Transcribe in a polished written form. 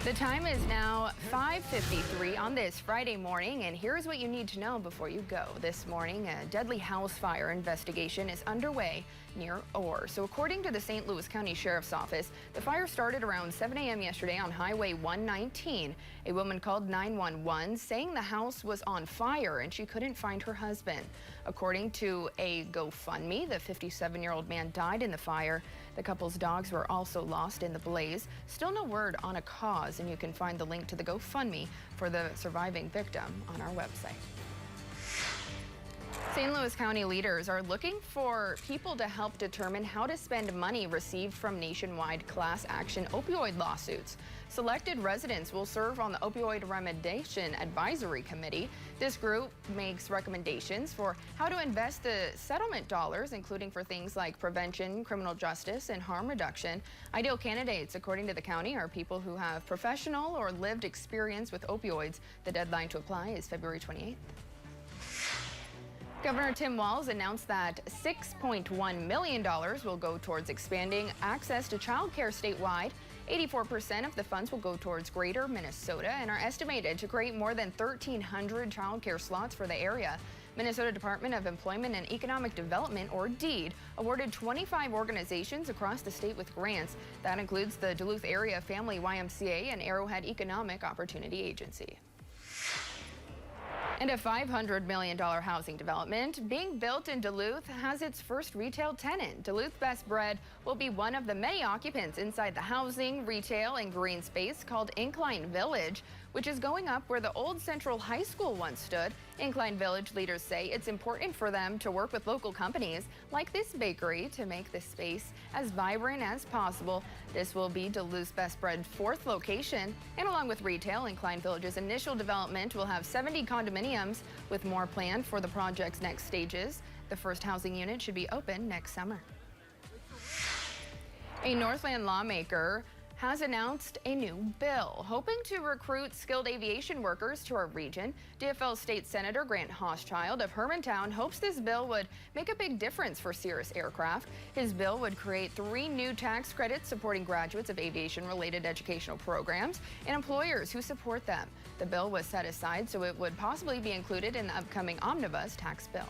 The time is now 5:53 on this Friday morning, and here's what you need to know before you go. This morning, a deadly house fire investigation is underway near Orr. So according to the St. Louis County Sheriff's Office, the fire started around 7 a.m. yesterday on Highway 119. A woman called 911 saying the house was on fire and she couldn't find her husband. According to a GoFundMe, the 57-year-old man died in the fire. The couple's dogs were also lost in the blaze. Still no word on a cause, and you can find the link to the GoFundMe for the surviving victim on our website. St. Louis County leaders are looking for people to help determine how to spend money received from nationwide class action opioid lawsuits. Selected residents will serve on the Opioid Remediation Advisory Committee. This group makes recommendations for how to invest the settlement dollars, including for things like prevention, criminal justice, and harm reduction. Ideal candidates, according to the county, are people who have professional or lived experience with opioids. The deadline to apply is February 28th. Governor Tim Walz announced that $6.1 million will go towards expanding access to child care statewide. 84% of the funds will go towards Greater Minnesota and are estimated to create more than 1,300 child care slots for the area. Minnesota Department of Employment and Economic Development, or DEED, awarded 25 organizations across the state with grants. That includes the Duluth Area Family YMCA and Arrowhead Economic Opportunity Agency. And a $500 million housing development being built in Duluth has its first retail tenant. Duluth Best Bread will be one of the many occupants inside the housing, retail, and green space called Incline Village, which is going up where the old Central High School once stood. Incline Village leaders say it's important for them to work with local companies like this bakery to make this space as vibrant as possible. This will be Duluth's Best Bread's fourth location, and along with retail, Incline Village's initial development will have 70 condominiums, with more planned for the project's next stages. The first housing unit should be open next summer. A Northland lawmaker has announced a new bill hoping to recruit skilled aviation workers to our region. DFL State Senator Grant Hochschild of Hermantown hopes this bill would make a big difference for Cirrus Aircraft. His bill would create 3 new tax credits supporting graduates of aviation-related educational programs and employers who support them. The bill was set aside so it would possibly be included in the upcoming omnibus tax bill.